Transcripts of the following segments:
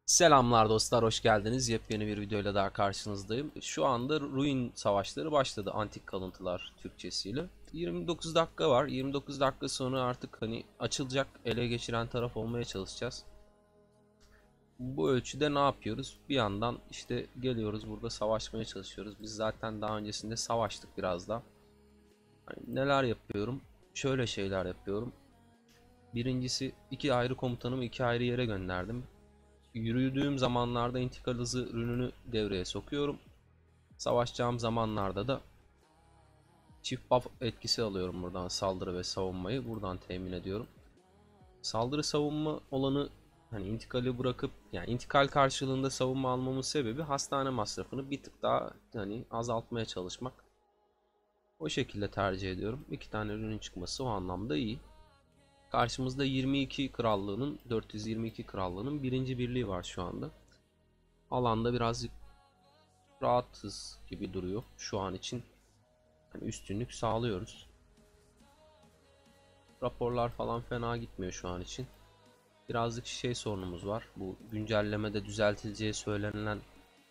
Selamlar dostlar, hoş geldiniz. Yepyeni bir videoyla daha karşınızdayım. Şu anda Ruin Savaşları başladı. Antik Kalıntılar Türkçesiyle. 29 dakika var. 29 dakika sonra artık açılacak, ele geçiren taraf olmaya çalışacağız. Bu ölçüde ne yapıyoruz? Bir yandan işte geliyoruz, burada savaşmaya çalışıyoruz. Biz zaten daha öncesinde savaştık biraz da. Neler yapıyorum? Şöyle şeyler yapıyorum. Birincisi, iki ayrı komutanımı iki ayrı yere gönderdim. Yürüdüğüm zamanlarda intikal hızı ürününü devreye sokuyorum. Savaşacağım zamanlarda da çift buff etkisi alıyorum buradan, saldırı ve savunmayı buradan temin ediyorum. Saldırı savunma olanı, intikali bırakıp, yani intikal karşılığında savunma almamın sebebi hastane masrafını bir tık daha azaltmaya çalışmak. O şekilde tercih ediyorum. İki tane ürünün çıkması o anlamda iyi. Karşımızda 22 krallığının 422 krallığının birinci birliği var şu anda. Alanda birazcık rahatız gibi duruyor şu an için. Üstünlük sağlıyoruz. Raporlar falan fena gitmiyor şu an için. Birazcık şey sorunumuz var. Bu güncellemede düzeltileceği söylenilen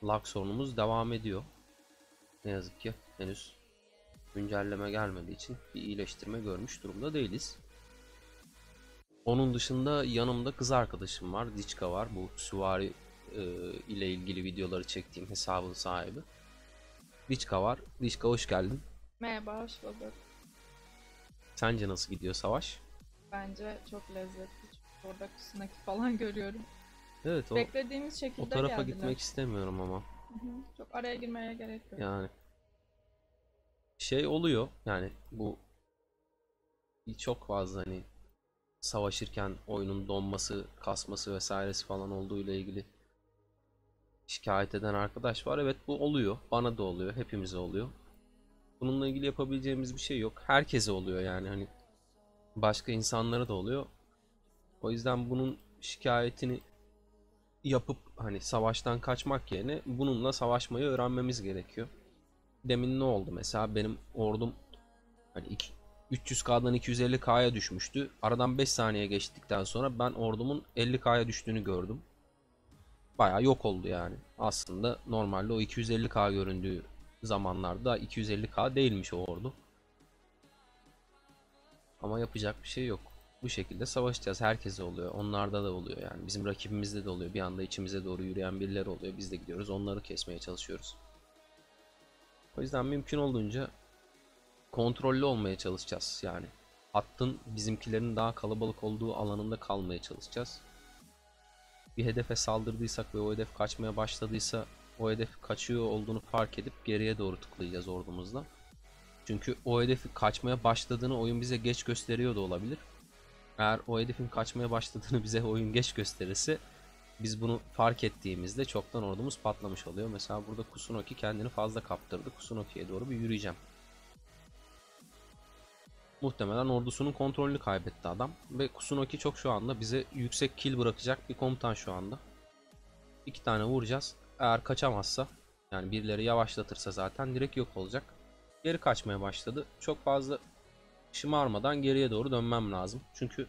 lag sorunumuz devam ediyor. Ne yazık ki henüz güncelleme gelmediği için bir iyileştirme görmüş durumda değiliz. Onun dışında yanımda kız arkadaşım var. Diçka var. Bu süvari ile ilgili videoları çektiğim hesabın sahibi. Diçka var. Diçka, hoş geldin. Merhaba, hoş bulduk. Sence nasıl gidiyor savaş? Bence çok lezzetli. Çünkü orada Kusunaki falan görüyorum. Evet, Beklediğimiz o şekilde tarafa geldiler. gitmek istemiyorum ama. Hı hı. Çok araya girmeye gerek yok. Yani şey oluyor, yani bu çok fazla savaşırken oyunun donması, kasması vesairesi falan olduğu ile ilgili şikayet eden arkadaş var. Evet, bu oluyor. Bana da oluyor. Hepimize oluyor. Bununla ilgili yapabileceğimiz bir şey yok. Herkese oluyor yani, başka insanlara da oluyor. O yüzden bunun şikayetini yapıp savaştan kaçmak yerine bununla savaşmayı öğrenmemiz gerekiyor. Demin ne oldu mesela, benim ordum 300K'dan 250K'ya düşmüştü. Aradan 5 saniye geçtikten sonra ben ordumun 50K'ya düştüğünü gördüm. Bayağı yok oldu yani. Aslında normalde o 250K göründüğü zamanlarda 250K değilmiş o ordu. Ama yapacak bir şey yok. Bu şekilde savaşacağız. Herkese oluyor. Onlarda da oluyor yani. Bizim rakibimizde de oluyor. Bir anda içimize doğru yürüyen birileri oluyor. Biz de gidiyoruz. Onları kesmeye çalışıyoruz. O yüzden mümkün olduğunca kontrollü olmaya çalışacağız yani. Hattın bizimkilerin daha kalabalık olduğu alanında kalmaya çalışacağız. Bir hedefe saldırdıysak ve o hedef kaçmaya başladıysa, o hedef kaçıyor olduğunu fark edip geriye doğru tıklayacağız ordumuzla. Çünkü o hedefin kaçmaya başladığını oyun bize geç gösteriyor da olabilir. Eğer o hedefin kaçmaya başladığını bize oyun geç gösterirse, biz bunu fark ettiğimizde çoktan ordumuz patlamış oluyor. Mesela burada Kusunoki kendini fazla kaptırdı. Kusunoki'ye doğru bir yürüyeceğim. Muhtemelen ordusunun kontrolünü kaybetti adam. Ve Kusunoki çok şu anda bize yüksek kill bırakacak bir komutan şu anda. İki tane vuracağız. Eğer kaçamazsa, yani birileri yavaşlatırsa zaten direkt yok olacak. Geri kaçmaya başladı. Çok fazla şımarmadan geriye doğru dönmem lazım. Çünkü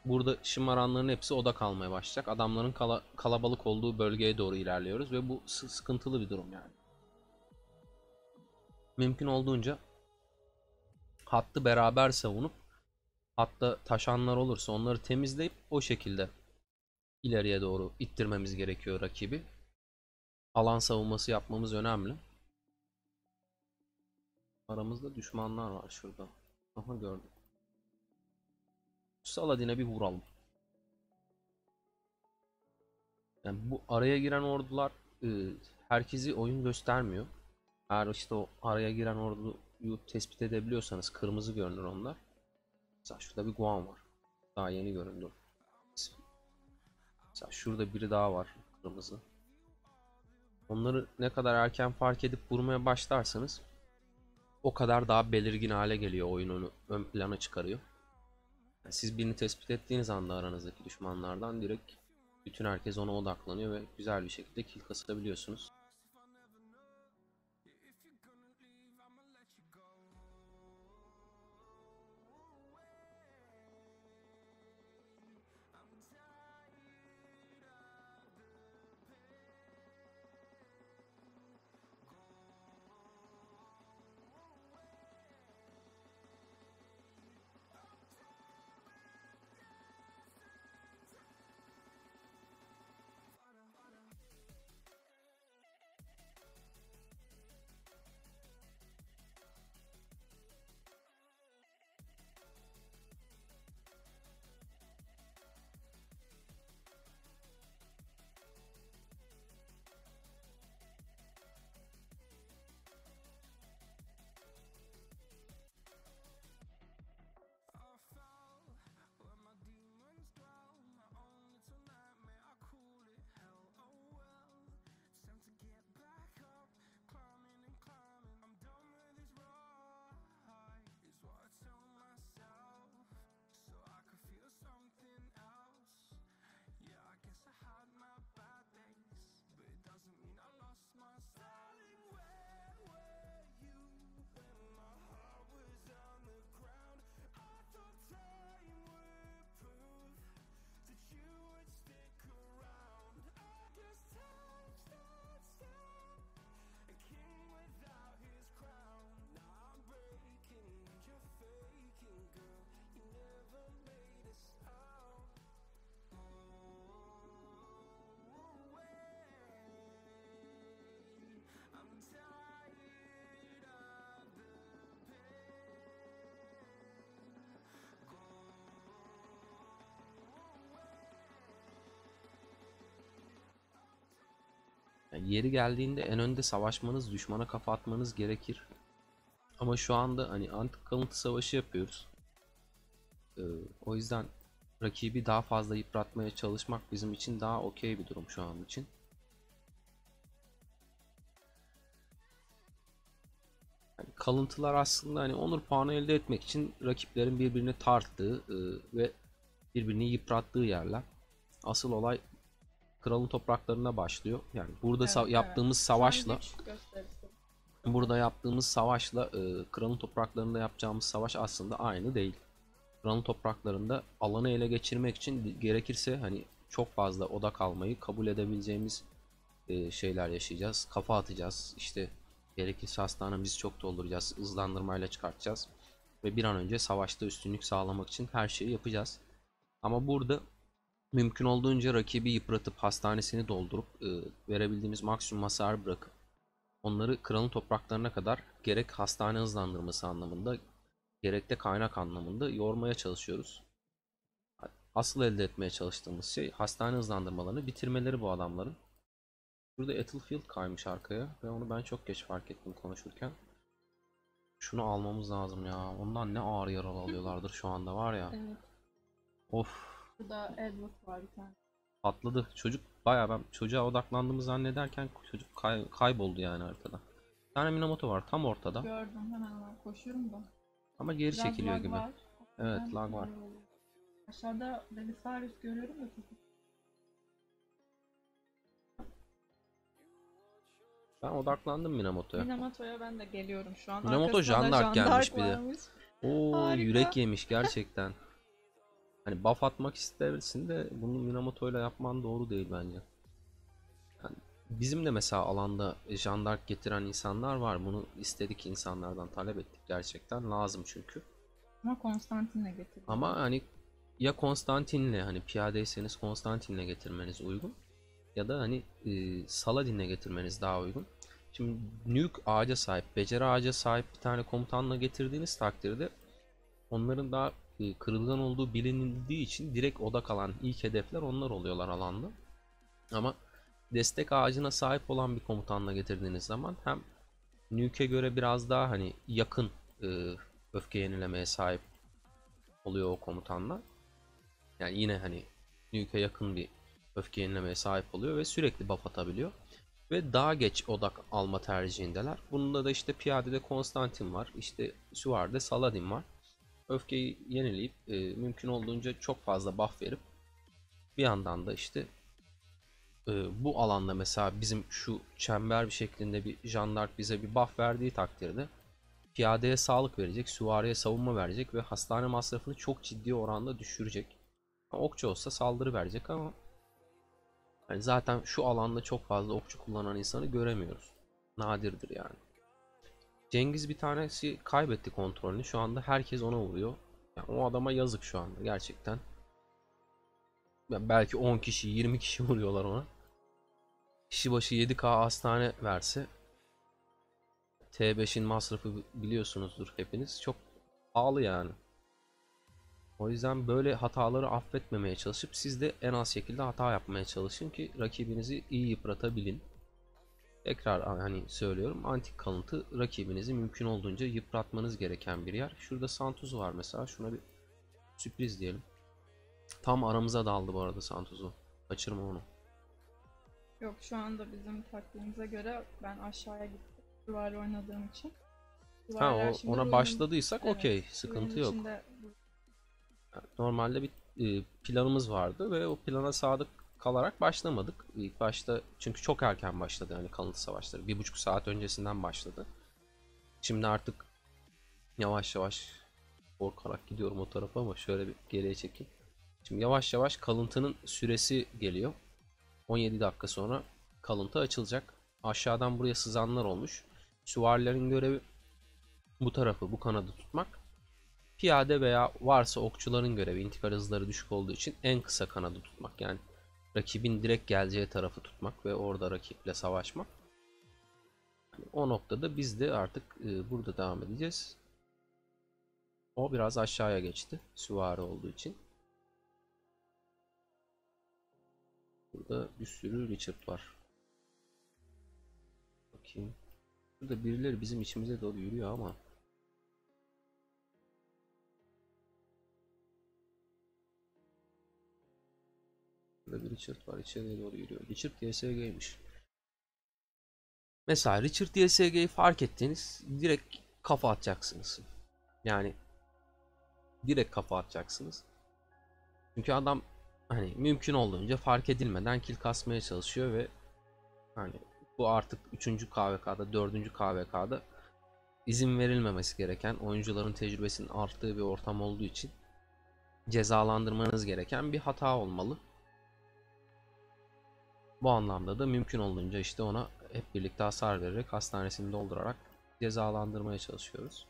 burada şımaranların hepsi oda kalmaya başlayacak. Adamların kalabalık olduğu bölgeye doğru ilerliyoruz ve bu sıkıntılı bir durum yani. Mümkün olduğunca hattı beraber savunup, hatta taşanlar olursa onları temizleyip o şekilde ileriye doğru ittirmemiz gerekiyor rakibi. Alan savunması yapmamız önemli. Aramızda düşmanlar var şurada. Aha, gördüm. Saladin'e bir vuralım. Yani bu araya giren ordular herkesi oyun göstermiyor. Eğer işte o araya giren orduyu tespit edebiliyorsanız kırmızı görünür onlar. Mesela şurada bir Guan var. Daha yeni göründü. Mesela şurada biri daha var, kırmızı. Onları ne kadar erken fark edip vurmaya başlarsanız o kadar daha belirgin hale geliyor, oyun onu ön plana çıkarıyor. Yani siz birini tespit ettiğiniz anda aranızdaki düşmanlardan direkt bütün herkes ona odaklanıyor ve güzel bir şekilde kill kasabiliyorsunuz. Yani yeri geldiğinde en önde savaşmanız, düşmana kafa atmanız gerekir. Ama şu anda hani antik kalıntı savaşı yapıyoruz. Ee, O yüzden rakibi daha fazla yıpratmaya çalışmak bizim için daha okey bir durum şu an için. Yani kalıntılar aslında hani onur puanı elde etmek için rakiplerin birbirini tarttığı ve birbirini yıprattığı yerler. Asıl olay kralın topraklarına başlıyor. Yani burada Evet, evet. yaptığımız Şu an savaşla güç gösterisi. kralın topraklarında yapacağımız savaş aslında aynı değil. Kralın topraklarında alanı ele geçirmek için gerekirse hani çok fazla odak almayı kabul edebileceğimiz şeyler yaşayacağız. Kafa atacağız. İşte gerekirse hastanemizi çok dolduracağız. Hızlandırmayla çıkartacağız. Ve bir an önce savaşta üstünlük sağlamak için her şeyi yapacağız. Ama burada mümkün olduğunca rakibi yıpratıp hastanesini doldurup verebildiğimiz maksimum hasar bırakıp onları kralın topraklarına kadar gerek hastane hızlandırması anlamında gerek de kaynak anlamında yormaya çalışıyoruz. Asıl elde etmeye çalıştığımız şey hastane hızlandırmalarını bitirmeleri bu adamların. Burada Ethelfield kaymış arkaya ve onu ben çok geç fark ettim konuşurken. Şunu almamız lazım ya. Ondan ne ağır yaralı alıyorlardır şu anda var ya. Evet. Of, Burada Edward var bir tane. patladı. Çocuk bayağı, ben çocuğa odaklandığımı zannederken çocuk kayboldu yani haritada. Bir tane Minamoto var tam ortada. Gördüm, hemen var. Koşuyorum da. Ama geri Biraz çekiliyor lag gibi. var. Evet, Ben lag var. aşağıda Belisarius görüyorum da çok. Ben odaklandım Minamoto'ya. Minamato'ya ben de geliyorum şu an. Minamoto Arkasında da Jeanne d'Arc gelmiş bir de. varmış. Oo, Harika. yürek yemiş gerçekten. Hani buff atmak isteyebilirsin de bunu Minamoto ile yapman doğru değil bence. Yani bizim de mesela alanda Jeanne d'Arc getiren insanlar var. Bunu istedik, insanlardan talep ettik, gerçekten lazım çünkü. Ama Konstantin'le getirdim. Ama hani ya Konstantin'le, hani piyadeyseniz Konstantin'le getirmeniz uygun. Ya da hani Saladin'le getirmeniz daha uygun. Şimdi Nuke ağaca sahip, beceri ağaca sahip bir tane komutanla getirdiğiniz takdirde onların daha kırılgan olduğu bilindiği için direkt odak alan ilk hedefler onlar oluyorlar alanda. Ama destek ağacına sahip olan bir komutanla getirdiğiniz zaman hem Nuke'e göre biraz daha hani yakın öfke yenilemeye sahip oluyor o komutanla. Yani yine hani Nuke'e yakın bir öfke yenilemeye sahip oluyor ve sürekli buff atabiliyor. Ve daha geç odak alma tercihindeler. Bunda da işte piyadede Konstantin var. İşte süvaride Saladin var. Öfkeyi yenileyip mümkün olduğunca çok fazla buff verip bir yandan da işte bu alanda mesela bizim şu çember bir şeklinde bir Jeanne d'Arc bize bir buff verdiği takdirde piyadeye sağlık verecek, süvariye savunma verecek ve hastane masrafını çok ciddi oranda düşürecek. Okçu olsa saldırı verecek ama yani zaten şu alanda çok fazla okçu kullanan insanı göremiyoruz. Nadirdir yani. Cengiz bir tanesi kaybetti kontrolünü. Şu anda herkes ona vuruyor. Yani o adama yazık şu anda gerçekten. Yani belki 10 kişi, 20 kişi vuruyorlar ona. Kişi başı 7K hastane verse, T5'in masrafı biliyorsunuzdur hepiniz. Çok pahalı yani. O yüzden böyle hataları affetmemeye çalışıp siz de en az şekilde hata yapmaya çalışın ki rakibinizi iyi yıpratabilin. Tekrar hani söylüyorum, antik kalıntı rakibinizi mümkün olduğunca yıpratmanız gereken bir yer. Şurada Santuz var mesela, şuna bir sürpriz diyelim. Tam aramıza daldı bu arada Santuz'u. Kaçırma onu. Yok, şu anda bizim taktiğimize göre ben aşağıya gittim. Duvarla oynadığım için. Ha, Duvarlar şimdi ona ruin'in- başladıysak Evet, okey, sıkıntı ruin'in yok. içinde Normalde bir planımız vardı ve o plana sadık kalarak başlamadık. İlk başta çünkü çok erken başladı yani kalıntı savaşları. 1,5 saat öncesinden başladı. Şimdi artık yavaş yavaş korkarak gidiyorum o tarafa ama şöyle bir geriye çekeyim. Şimdi yavaş yavaş kalıntının süresi geliyor. 17 dakika sonra kalıntı açılacak. Aşağıdan buraya sızanlar olmuş. Süvarilerin görevi bu tarafı, bu kanadı tutmak. Piyade veya varsa okçuların görevi, intikal hızları düşük olduğu için en kısa kanadı tutmak. Yani rakibin direkt geleceği tarafı tutmak ve orada rakiple savaşmak. Yani o noktada biz de artık burada devam edeceğiz. O biraz aşağıya geçti süvari olduğu için. Burada bir sürü Richard var. Bakayım. Burada birileri bizim içimize doğru yürüyor ama. Burada bir Richard var, içeriye doğru yürüyor. Richard YSG'ymiş. Mesela Richard YSG'yi fark ettiğiniz direkt kafa atacaksınız. Yani direkt kafa atacaksınız. Çünkü adam hani mümkün olduğunca fark edilmeden kill kasmaya çalışıyor ve hani bu artık 3. KVK'da 4. KVK'da izin verilmemesi gereken, oyuncuların tecrübesinin arttığı bir ortam olduğu için cezalandırmanız gereken bir hata olmalı. Bu anlamda da mümkün olduğunca işte ona hep birlikte hasar vererek, hastanesini doldurarak cezalandırmaya çalışıyoruz.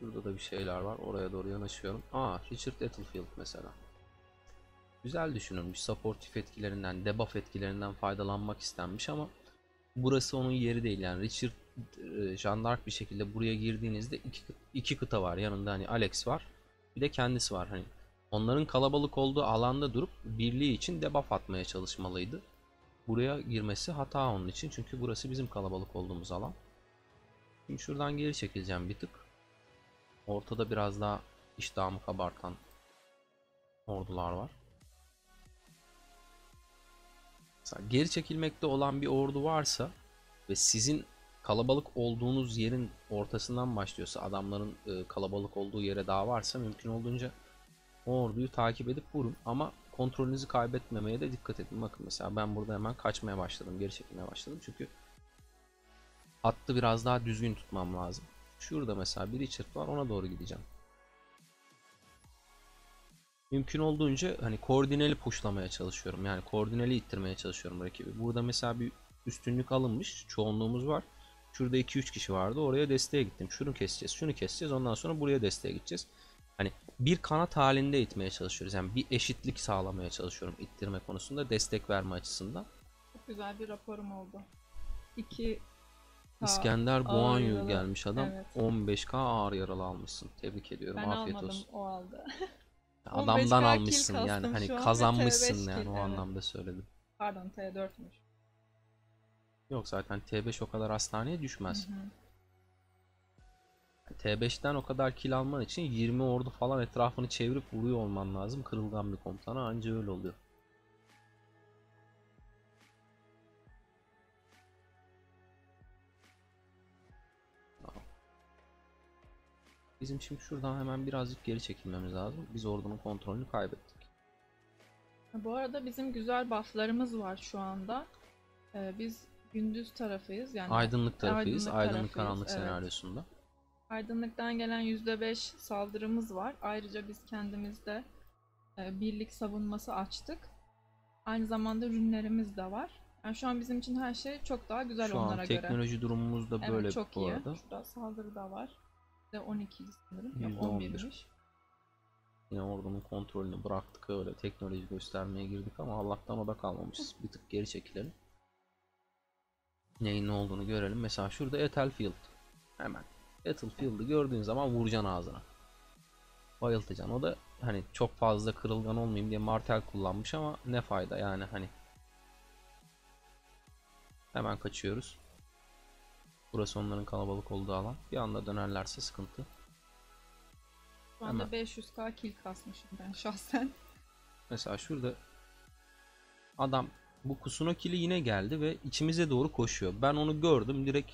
Burada da bir şeyler var. Oraya doğru yanaşıyorum. Richard Battlefield mesela. Güzel düşünülmüş. Supportif etkilerinden, debuff etkilerinden faydalanmak istenmiş ama burası onun yeri değil. Yani Richard Jeanne d'Arc bir şekilde buraya girdiğinizde iki kıta var. Yanında hani Alex var. Bir de kendisi var. Hani onların kalabalık olduğu alanda durup birliği için debuff atmaya çalışmalıydı. Buraya girmesi hata onun için. Çünkü burası bizim kalabalık olduğumuz alan. Şimdi şuradan geri çekileceğim bir tık. Ortada biraz daha iştahımı kabartan ordular var. Mesela geri çekilmekte olan bir ordu varsa ve sizin kalabalık olduğunuz yerin ortasından başlıyorsa, adamların kalabalık olduğu yere daha varsa mümkün olduğunca o orduyu takip edip vurun. Ama kontrolünüzü kaybetmemeye de dikkat edin. Bakın mesela ben burada hemen kaçmaya başladım, geri çekilmeye başladım. Çünkü hattı biraz daha düzgün tutmam lazım. Şurada mesela bir Richard var, ona doğru gideceğim. Mümkün olduğunca hani koordineli pushlamaya çalışıyorum. Yani koordineli ittirmeye çalışıyorum rakibi. Burada mesela bir üstünlük alınmış. Çoğunluğumuz var. Şurada 2-3 kişi vardı. Oraya desteğe gittim. Şunu keseceğiz, şunu keseceğiz. Ondan sonra buraya desteğe gideceğiz. Hani bir kanat halinde itmeye çalışıyoruz. Yani bir eşitlik sağlamaya çalışıyorum ittirme konusunda, destek verme açısından. Çok güzel bir raporum oldu. 2 İskender ağır Boğanyu yaralı. gelmiş adam. Evet. 15k ağır yaralı almışsın. Tebrik ediyorum. Ben Afiyet almadım, olsun. o aldı. Adamdan 15k kill almışsın yani kastım hani şu an ve kazanmışsın T5 yani kill, o evet. anlamda söyledim. Pardon, T4'müş. Yok zaten T5 o kadar hastaneye düşmez. Hı hı. T5'ten o kadar kill alman için 20 ordu falan etrafını çevirip vuruyor olman lazım. Kırılgan bir komutana anca öyle oluyor. Bizim şimdi şuradan hemen birazcık geri çekilmemiz lazım. Biz ordunun kontrolünü kaybettik. Bu arada bizim güzel bufflarımız var şu anda. Biz gündüz tarafıyız. Yani Aydınlık tarafıyız. Aydınlık tarafıyız, karanlık evet. senaryosunda. Aydınlıktan gelen %5 saldırımız var. Ayrıca biz kendimizde birlik savunması açtık. Aynı zamanda ürünlerimiz de var. Yani şu an bizim için her şey çok daha güzel Şu onlara an göre. teknoloji durumumuz da böyle Evet, çok bu iyi. arada. Şurada saldırı da var. Ve 12 sanırım. Yok, %11. 11'miş. Yine ordunun kontrolünü bıraktık, öyle teknoloji göstermeye girdik ama Allah'tan o da kalmamışız. Bir tık geri çekilelim. Neyin ne olduğunu görelim. Mesela şurada Battlefield. Hemen. Battlefield'ı gördüğün zaman vuracaksın ağzına. Bayıltacaksın. O da hani çok fazla kırılgan olmayayım diye martel kullanmış ama ne fayda yani hani. Hemen kaçıyoruz. Burası onların kalabalık olduğu alan. Bir anda dönerlerse sıkıntı. Şu anda Hemen. 500k kill kasmışım ben şahsen. Mesela şurada adam bu Kusunokili yine geldi ve içimize doğru koşuyor. Ben onu gördüm, direkt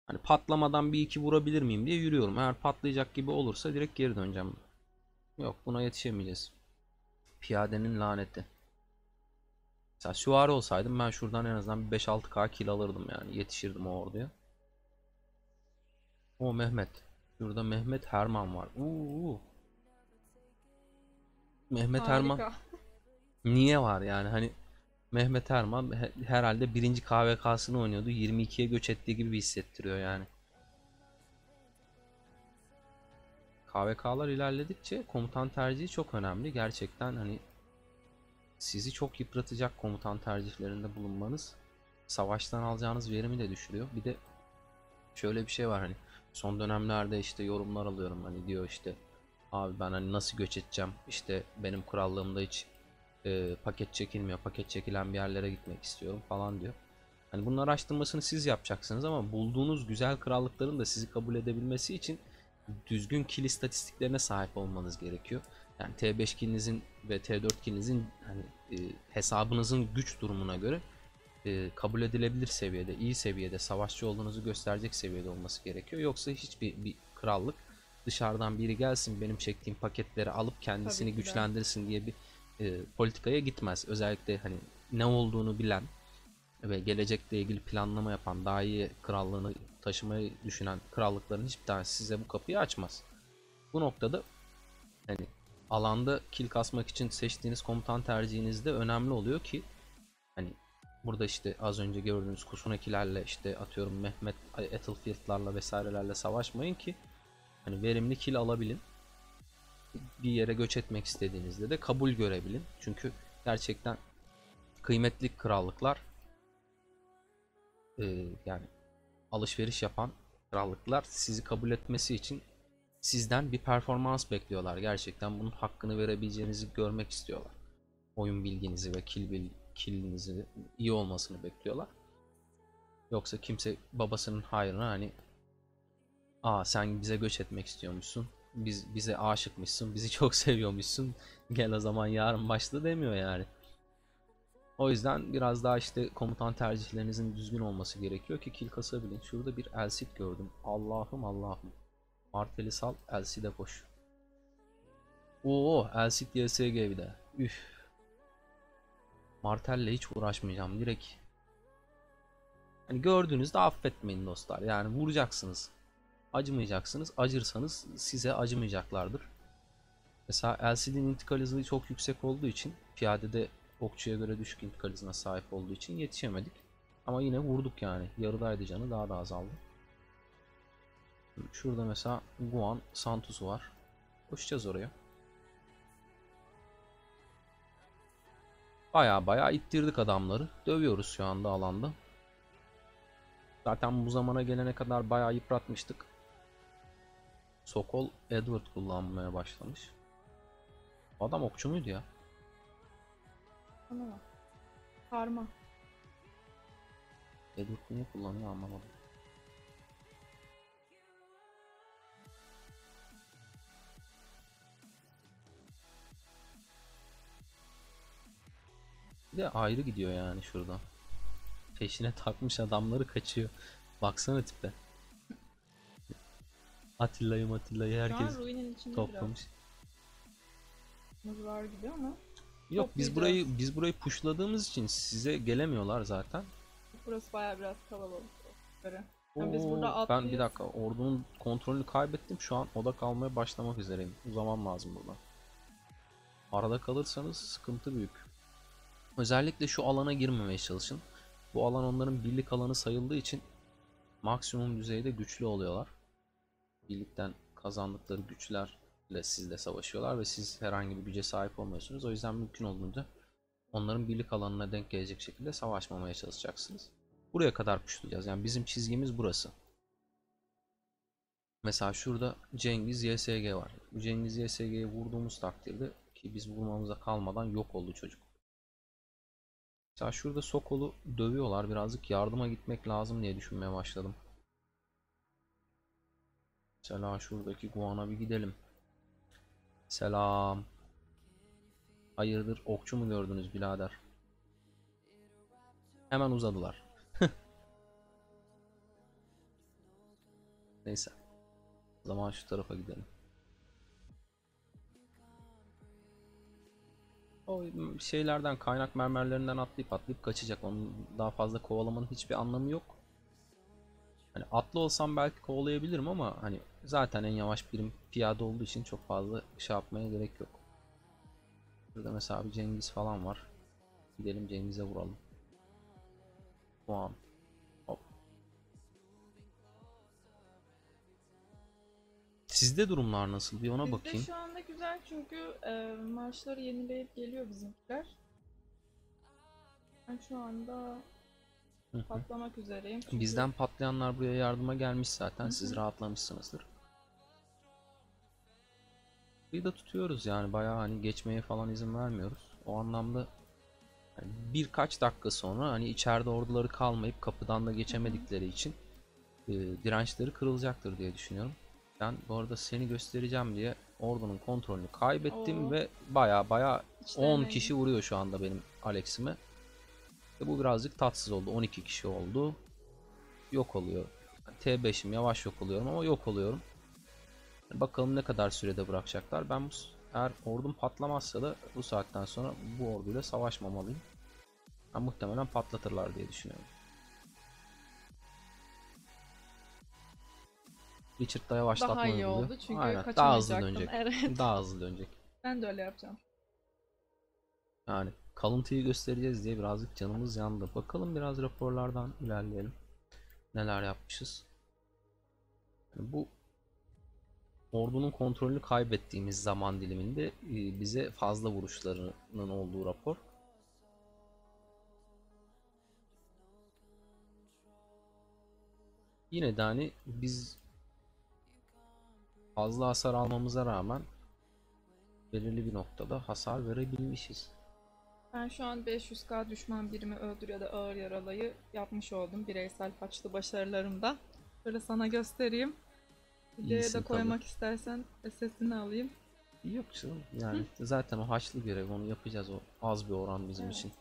hani patlamadan bir iki vurabilir miyim diye yürüyorum. Eğer patlayacak gibi olursa direkt geri döneceğim. Yok, buna yetişemeyeceğiz. Piyadenin laneti. Mesela süvari olsaydım ben şuradan en azından 5-6k kill alırdım yani. Yetişirdim o orduya. O Mehmet. Şurada Mehmet Herman var. Mehmet Herman Harika. niye var yani hani Mehmet Erman herhalde birinci KVK'sını oynuyordu. 22'ye göç ettiği gibi hissettiriyor yani. KVK'lar ilerledikçe komutan tercihi çok önemli. Gerçekten hani sizi çok yıpratacak komutan tercihlerinde bulunmanız savaştan alacağınız verimi de düşürüyor. Bir de şöyle bir şey var, hani son dönemlerde işte yorumlar alıyorum, hani diyor işte abi ben hani nasıl göç edeceğim, işte benim krallığımda hiç paket çekilmiyor. Paket çekilen bir yerlere gitmek istiyorum falan diyor. Hani bunun araştırmasını siz yapacaksınız ama bulduğunuz güzel krallıkların da sizi kabul edebilmesi için düzgün kill istatistiklerine sahip olmanız gerekiyor. Yani T5 killinizin ve T4 killinizin hani hesabınızın güç durumuna göre kabul edilebilir seviyede, iyi seviyede, savaşçı olduğunuzu gösterecek seviyede olması gerekiyor. Yoksa hiçbir krallık dışarıdan biri gelsin benim çektiğim paketleri alıp kendisini güçlendirsin diye bir politikaya gitmez. Özellikle hani ne olduğunu bilen ve gelecekle ilgili planlama yapan, daha iyi krallığını taşımayı düşünen krallıkların hiçbir tanesi size bu kapıyı açmaz. Bu noktada hani alanda kill kasmak için seçtiğiniz komutan tercihiniz de önemli oluyor ki hani burada işte az önce gördüğünüz Kusunekilerle işte atıyorum Mehmet Ethelfield'larla vesairelerle savaşmayın ki hani verimli kill alabilin. Bir yere göç etmek istediğinizde de kabul görebilin. Çünkü gerçekten kıymetli krallıklar yani alışveriş yapan krallıklar sizi kabul etmesi için sizden bir performans bekliyorlar. Gerçekten bunun hakkını verebileceğinizi görmek istiyorlar. Oyun bilginizi ve kill'inizi iyi olmasını bekliyorlar. Yoksa kimse babasının hayrına hani sen bize göç etmek istiyormuşsun. Bize aşıkmışsın. Bizi çok seviyormuşsun. Gel o zaman yarın başla demiyor yani. O yüzden biraz daha işte komutan tercihlerinizin düzgün olması gerekiyor ki kill kasabilin. Şurada bir Elcid gördüm. Allah'ım Allah'ım. Martel'i sal, Elcid'e koş. Oo, Elcid YSG bir de. Üf. Martel'le hiç uğraşmayacağım. Direkt. Hani gördüğünüzde affetmeyin dostlar. Yani vuracaksınız. Acımayacaksınız. Acırsanız size acımayacaklardır. Mesela Elcid'in intikal hızı çok yüksek olduğu için piyadede okçuya göre düşük intikal hızına sahip olduğu için yetişemedik. Ama yine vurduk yani. Yarıdaydı canı, daha da azaldı. Şurada mesela Guan Santus'u var. Koşacağız oraya. Baya ittirdik adamları. Dövüyoruz şu anda alanda. Zaten bu zamana gelene kadar bayağı yıpratmıştık. Sokol Edward kullanmaya başlamış. Adam okçu muydu ya? Ama karma. Edward niye kullanıyor anlamadım. Bir de ayrı gidiyor yani şuradan. Peşine takmış adamları kaçıyor. Baksana tipe. Atilla'yı Şu an herkes ruinin içinde toplamış. biraz var gibi ama Yok biz burayı pushladığımız için size gelemiyorlar zaten. burası bayağı biraz kalabalık. Yani biz Oo, burada ben bir atlıyız. dakika ordunun kontrolünü kaybettim. Şu an oda kalmaya başlamak üzereyim. Uzamam lazım burada. Arada kalırsanız sıkıntı büyük. Özellikle şu alana girmemeye çalışın. Bu alan onların birlik alanı sayıldığı için maksimum düzeyde güçlü oluyorlar. Birlikten kazandıkları güçlerle sizle savaşıyorlar ve siz herhangi bir güce sahip olmuyorsunuz. O yüzden mümkün olduğunca onların birlik alanına denk gelecek şekilde savaşmamaya çalışacaksınız. Buraya kadar pushlayacağız. Yani bizim çizgimiz burası. Mesela şurada Cengiz YSG var. Bu Cengiz YSG'yi vurduğumuz takdirde ki biz vurmamıza kalmadan yok oldu çocuk. Mesela şurada Sokol'u dövüyorlar. Birazcık yardıma gitmek lazım diye düşünmeye başladım. Mesela şuradaki Guan'a bir gidelim. Selam. Hayırdır okçu mu gördünüz birader? Hemen uzadılar. Neyse. O zaman şu tarafa gidelim. O şeylerden kaynak mermerlerinden atlayıp kaçacak. Onu daha fazla kovalamanın hiçbir anlamı yok. Hani atlı olsam belki kovalayabilirim ama hani zaten en yavaş birim piyade olduğu için çok fazla şey yapmaya gerek yok. Burada mesela bir Cengiz falan var. Gidelim Cengiz'e vuralım. Puan. Hop. Sizde durumlar nasıl? Bir ona Bizde bakayım. şu anda güzel çünkü marşları yenileyip geliyor bizimkiler. Ben şu anda patlamak üzereyim. Çünkü... Bizden patlayanlar buraya yardıma gelmiş zaten. Hı hı. Siz rahatlamışsınızdır. Bir de tutuyoruz yani bayağı hani geçmeye falan izin vermiyoruz. O anlamda yani birkaç dakika sonra hani içeride orduları kalmayıp kapıdan da geçemedikleri için dirençleri kırılacaktır diye düşünüyorum. Ben bu arada seni göstereceğim diye ordunun kontrolünü kaybettim Oo, ve baya 10 içlerine kişi girdim. vuruyor şu anda benim Alex'ime. Ve bu birazcık tatsız oldu. 12 kişi oldu. Yok oluyor. T5'im yavaş yok oluyorum ama yok oluyorum. Bakalım ne kadar sürede bırakacaklar. Ben eğer ordum patlamazsa da bu saatten sonra bu orduyla savaşmamalıyım. Ben muhtemelen patlatırlar diye düşünüyorum. Richard da Daha yavaşlatma iyi uyguluyor. oldu çünkü Aynen, daha hızlı kaçamayacaktın. dönecek. Evet. Daha hızlı dönecek. Ben de öyle yapacağım. Yani kalıntıyı göstereceğiz diye birazcık canımız yandı. Bakalım biraz raporlardan ilerleyelim. Neler yapmışız. Yani bu ordunun kontrolünü kaybettiğimiz zaman diliminde bize fazla vuruşlarının olduğu rapor. Yine de hani biz fazla hasar almamıza rağmen belirli bir noktada hasar verebilmişiz. Ben şu an 500k düşman birimi öldür ya da ağır yaralayı yapmış oldum bireysel haçlı başarılarımda. Böyle sana göstereyim. Videoya da İyisin tabii. koymak istersen sesini alayım. Yok canım, yani zaten o haçlı görev, onu yapacağız, o az bir oran bizim Evet. için.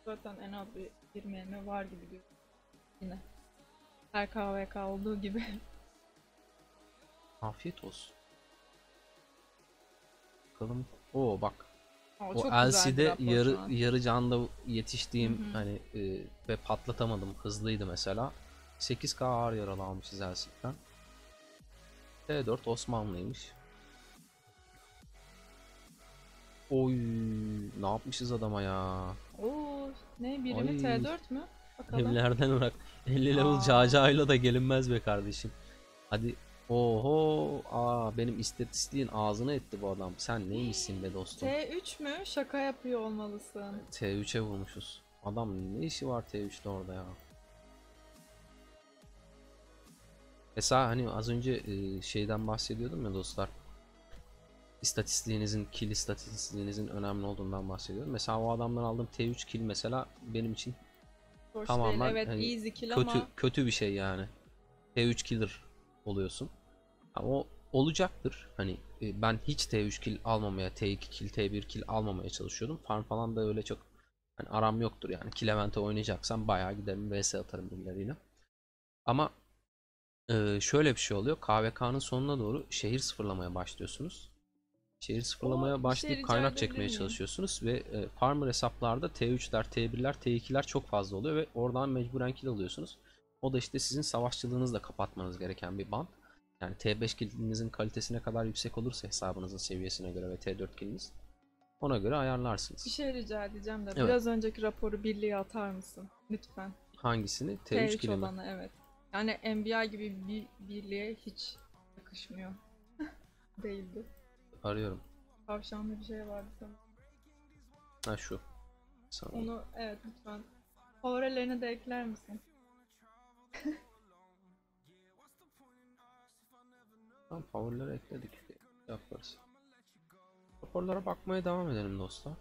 Zaten en az bir 20 eme var gibi gözüküyor yine. Her KVK olduğu gibi. Afiyet olsun. Bakalım. Oo bak. Aa, O çok güzel bir LC'de rapor şu an. yarı canda Hı yetiştiğim hı. hani ve patlatamadım, hızlıydı mesela. 8K ağır yaralı almışız LC'den. T4 Osmanlıymış. Oy, ne yapmışız adama ya. Oo, ne birimi Ay, T4 mü? Bakalım. evlerden bırak. 50 level Aa, cacayla da gelinmez be kardeşim. Hadi. Oho, benim istatistiğin ağzını etti bu adam. Sen neymişsin be dostum? T3 mü? Şaka yapıyor olmalısın. T3'e vurmuşuz. Adam ne işi var T3'te orada ya? Mesela hani az önce şeyden bahsediyordum ya dostlar. İstatistiğinizin, kill istatistiğinizin önemli olduğundan bahsediyorum. Mesela o adamdan aldığım T3 kill mesela benim için Hoş değil. tamamen Evet, hani easy kill kötü ama kötü bir şey yani. T3 killer oluyorsun. Ama o olacaktır. Hani ben hiç T3 kill almamaya, T2 kill, T1 kill almamaya çalışıyordum. Farm falan da öyle çok hani aram yoktur yani. Kill event'e oynayacaksam bayağı giderim vs atarım birileriyle. Ama şöyle bir şey oluyor. KVK'nın sonuna doğru şehir sıfırlamaya başlıyorsunuz. Şehir o sıfırlamaya bir şey başlayıp rica kaynak edebilir çekmeye miyim? çalışıyorsunuz ve farmer hesaplarda T3'ler, T1'ler, T2'ler çok fazla oluyor ve oradan mecburen kill alıyorsunuz. O da işte sizin savaşçılığınızla kapatmanız gereken bir band. Yani T5 killinizin kalitesi ne kadar yüksek olursa hesabınızın seviyesine göre ve T4 killiniz ona göre Bir ayarlarsınız. şey rica edeceğim de Evet. biraz önceki raporu birliğe atar mısın? Lütfen. Hangisini? T3 T3 killi mi? olanı, evet. Yani NBA gibi bir birliğe hiç yakışmıyor. Değildi. Arıyorum. Tavşanlı bir şey vardı sanırım. Ha şu. Sanırım. Onu evet lütfen. Favorilerine de ekler misin? Tamam, favorileri ekledik. Yaparız. Raporlara bakmaya devam edelim dostlar.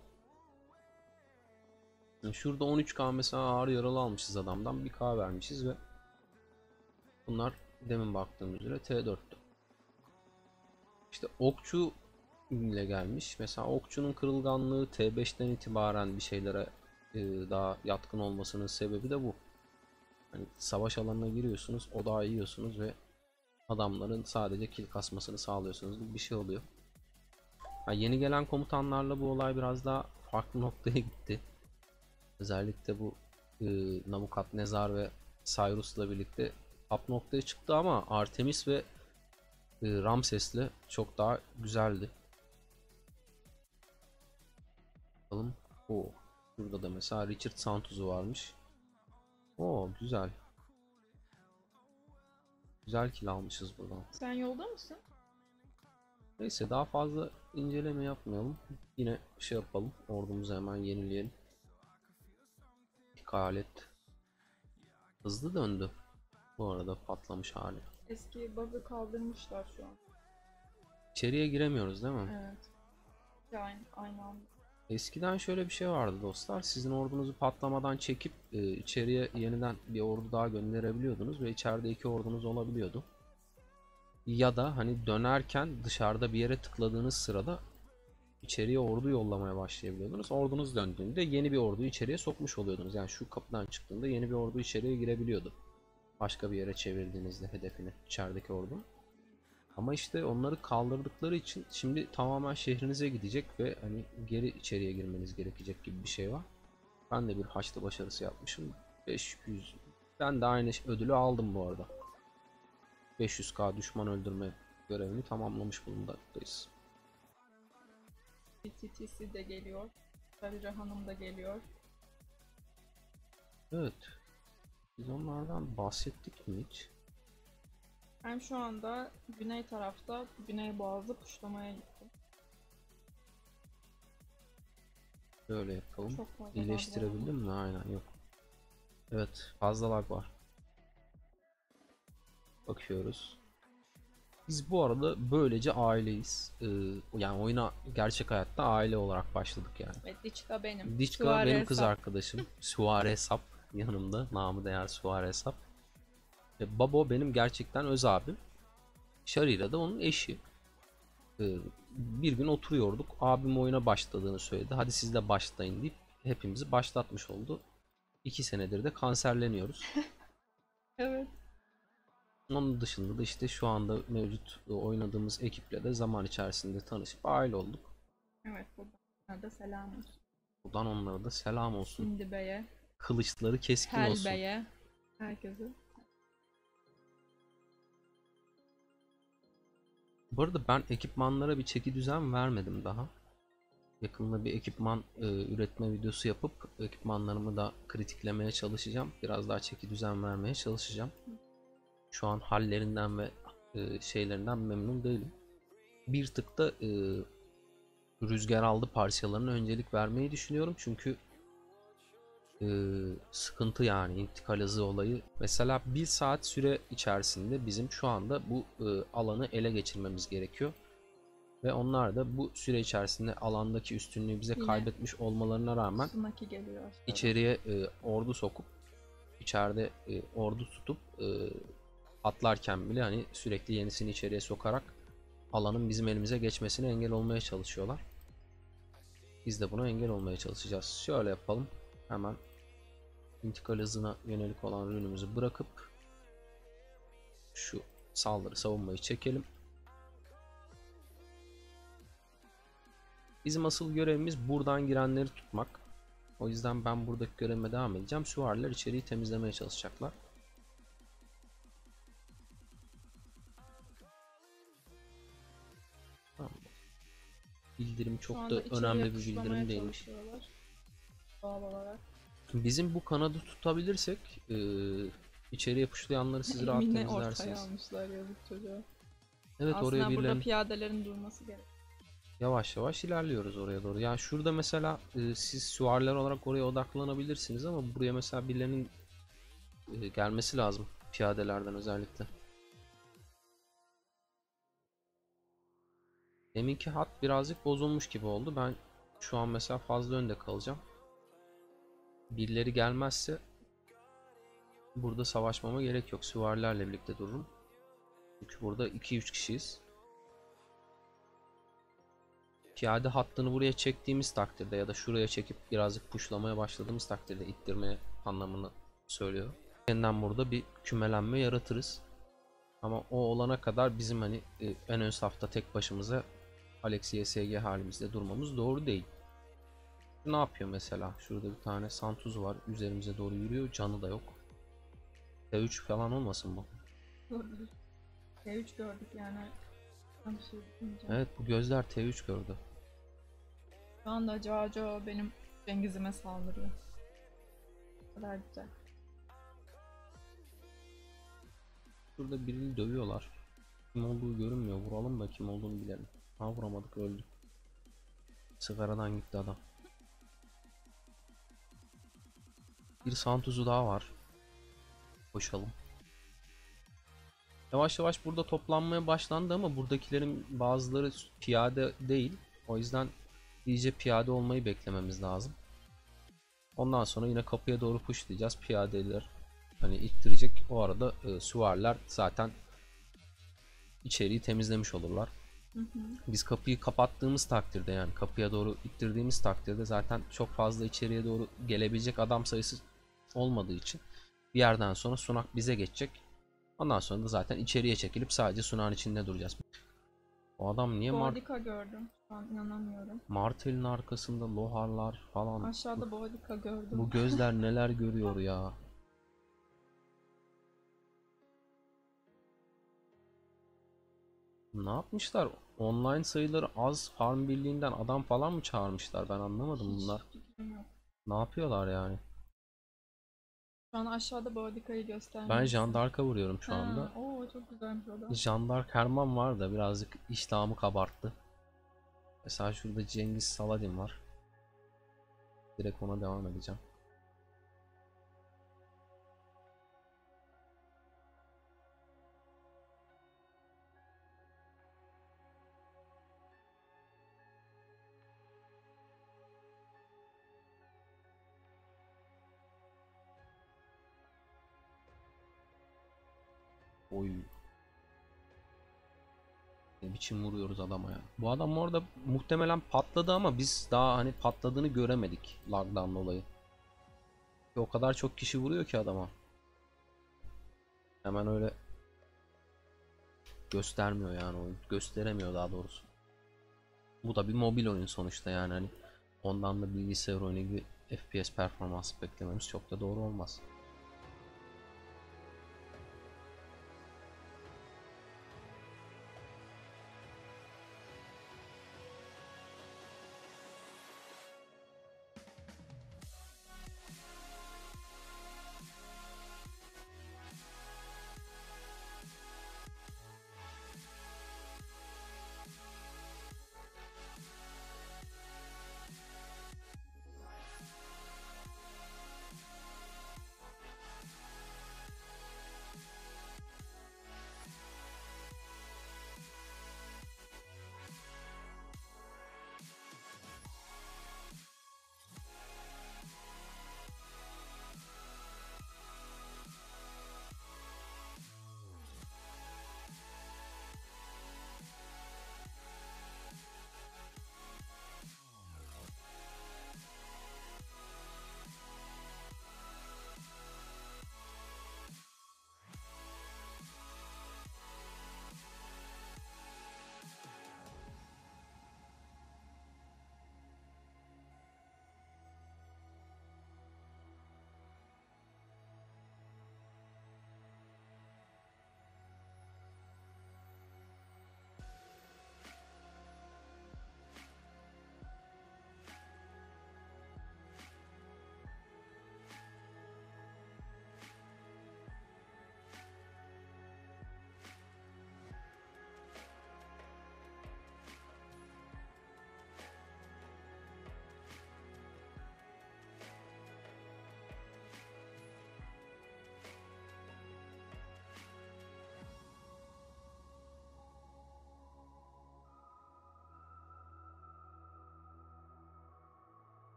Yani şurada 13K mesela ağır yaralı almışız adamdan. 1K vermişiz ve bunlar demin baktığım üzere T4'tü. İşte okçu ile gelmiş. Mesela okçunun kırılganlığı T5'ten itibaren bir şeylere daha yatkın olmasının sebebi de bu. Hani savaş alanına giriyorsunuz, odağı yiyorsunuz ve adamların sadece kill kasmasını sağlıyorsunuz gibi bir şey oluyor. Ha, yeni gelen komutanlarla bu olay biraz daha farklı noktaya gitti. Özellikle bu Nabukadnezar ve Cyrus'la birlikte top noktaya çıktı ama Artemis ve Ramses'le çok daha güzeldi. Bakalım. O burada da mesela Richard Santuz'u varmış. O güzel. Güzel kill almışız buradan. Sen yolda mısın? Neyse daha fazla inceleme yapmayalım. Yine şey yapalım. Ordumuzu hemen yenileyelim. İki alet hızlı döndü. Bu arada patlamış hali. Eski bug'ı kaldırmışlar şu an. İçeriye giremiyoruz değil mi? Evet. Yani aynı anda. Eskiden şöyle bir şey vardı dostlar. Sizin ordunuzu patlamadan çekip içeriye yeniden bir ordu daha gönderebiliyordunuz ve içeride iki ordunuz olabiliyordu. Ya da hani dönerken dışarıda bir yere tıkladığınız sırada içeriye ordu yollamaya başlayabiliyordunuz. Ordunuz döndüğünde yeni bir orduyu içeriye sokmuş oluyordunuz. Yani şu kapıdan çıktığında yeni bir ordu içeriye girebiliyordu. Başka bir yere çevirdiğinizde hedefini, içerideki ordu. Ama işte onları kaldırdıkları için şimdi tamamen şehrinize gidecek ve hani geri içeriye girmeniz gerekecek gibi bir şey var. Ben de bir haçlı başarısı yapmışım. 500. Ben de aynı ödülü aldım bu arada. 500k düşman öldürme görevini tamamlamış bulunmaktayız. TTC de geliyor. Sarıca Hanım da geliyor. Evet. Biz onlardan bahsettik mi hiç? Ben şu anda güney tarafta Güney Boğazı puşlamaya gittim. Böyle yapalım. Çok fazla İyileştirebildim mi? Aynen yok. Evet, fazla lag var. Bakıyoruz. Biz bu arada böylece aileyiz. Yani oyuna gerçek hayatta aile olarak başladık yani. ve Diçka benim. Diçka Suare benim kız hesap. arkadaşım. Suare Sap yanımda. Namı değer Suare Sap. Babo benim gerçekten öz abim. Sharira da onun eşi. Bir gün oturuyorduk. Abim oyuna başladığını söyledi. Hadi siz de başlayın deyip hepimizi başlatmış oldu. 2 senedir de kanserleniyoruz. Evet. Onun dışında da işte şu anda mevcut oynadığımız ekiple de zaman içerisinde tanışıp aile olduk. Evet, buradan da selam olsun. Buradan onlara da selam olsun. Hindi Bey'e, Kılıçları keskin Hel olsun. Bey'e, herkese. Bu arada ben ekipmanlara bir çeki düzen vermedim daha. Yakında bir ekipman üretme videosu yapıp ekipmanlarımı da kritiklemeye çalışacağım. Biraz daha çeki düzen vermeye çalışacağım. Şu an hallerinden ve şeylerinden memnun değilim. Bir tık da rüzgar aldı parçalarına öncelik vermeyi düşünüyorum. Çünkü sıkıntı yani intikal hızı olayı. Mesela 1 saat süre içerisinde bizim şu anda bu alanı ele geçirmemiz gerekiyor. Ve onlar da bu süre içerisinde alandaki üstünlüğü bize Yine kaybetmiş olmalarına rağmen Sunaki geliyor. aşağıdan. içeriye ordu sokup içeride ordu tutup atlarken bile hani sürekli yenisini içeriye sokarak alanın bizim elimize geçmesine engel olmaya çalışıyorlar. Biz de buna engel olmaya çalışacağız. Şöyle yapalım. Hemen intikal hızına yönelik olan ürünümüzü bırakıp şu saldırı savunmayı çekelim. Bizim asıl görevimiz buradan girenleri tutmak. O yüzden ben buradaki görevime devam edeceğim. Süvariler içeriği temizlemeye çalışacaklar. Tamam. Bildirim Şu çok anda da içeriye önemli bir puşlamaya bildirim değilmiş. çalışıyorlar. Doğal olarak. Bizim bu kanadı tutabilirsek içeriye puşlayanları siz rahat Emine ortaya temizlersiniz. almışlar yazık çocuğa. Evet, Aslında oraya burada birilerini piyadelerin durması gerek. yavaş yavaş ilerliyoruz oraya doğru. Ya şurada mesela siz süvariler olarak oraya odaklanabilirsiniz ama buraya mesela birilerinin gelmesi lazım. Piyadelerden özellikle. Deminki hat birazcık bozulmuş gibi oldu. Ben şu an mesela fazla önde kalacağım. Birileri gelmezse burada savaşmama gerek yok. Süvarilerle birlikte dururum. Çünkü burada 2-3 kişiyiz. Piyade hattını buraya çektiğimiz takdirde ya da şuraya çekip birazcık puşlamaya başladığımız takdirde ittirmeye anlamını söylüyor. Yeniden burada bir kümelenme yaratırız. Ama o olana kadar bizim hani en ön safta tek başımıza Alex YSG halimizde durmamız doğru değil. Ne yapıyor mesela? Şurada bir tane Santuz var. Üzerimize doğru yürüyor. Canı da yok. T3 falan olmasın bu? Olabilir. T3 gördük yani. Ben bir şey demeyeceğim. Evet, bu gözler T3 gördü. Şu anda Caco benim Cengiz'ime saldırıyor. O kadar güzel. Şurada birini dövüyorlar. Kim olduğu görünmüyor. Vuralım da kim olduğunu bilelim. Ha, vuramadık, öldü. Sigaradan gitti adam. Bir Santuz'u daha var. Koşalım. Yavaş yavaş burada toplanmaya başlandı ama buradakilerin bazıları piyade değil. O yüzden İyice piyade olmayı beklememiz lazım. Ondan sonra yine kapıya doğru pushlayacağız. Piyadeler hani ittirecek. O arada süvariler zaten içeriği temizlemiş olurlar. Hı hı. Biz kapıyı kapattığımız takdirde, yani kapıya doğru ittirdiğimiz takdirde zaten çok fazla içeriye doğru gelebilecek adam sayısı olmadığı için bir yerden sonra sunak bize geçecek. Ondan sonra da zaten içeriye çekilip sadece sunağın içinde duracağız. O adam niye Boğdika gördüm. Şu an inanamıyorum. Martel'in arkasında loharlar falan. Aşağıda Boğdika gördüm. Bu gözler neler görüyor ya. Ne yapmışlar? Online sayıları az, farm birliğinden adam falan mı çağırmışlar? Ben anlamadım Hiç bunlar. fikrim yok. Ne yapıyorlar yani? Şu an aşağıda Boğdika'yı Ben göstermişsin. Jeanne d'Arc'a vuruyorum şu anda. Ha, oo çok güzelmiş o da. Jeanne d'Arc Herman var da birazcık iştahımı kabarttı. Mesela şurada Cengiz Saladin var. Direkt ona devam edeceğim. Oy. Ne biçim vuruyoruz adama ya. Bu adam orada muhtemelen patladı ama biz daha hani patladığını göremedik lagdan dolayı. O kadar çok kişi vuruyor ki adama. Hemen öyle göstermiyor yani oyun. Gösteremiyor daha doğrusu. Bu da bir mobil oyun sonuçta, yani hani ondan da bilgisayar oyunu gibi FPS performansı beklememiz çok da doğru olmaz.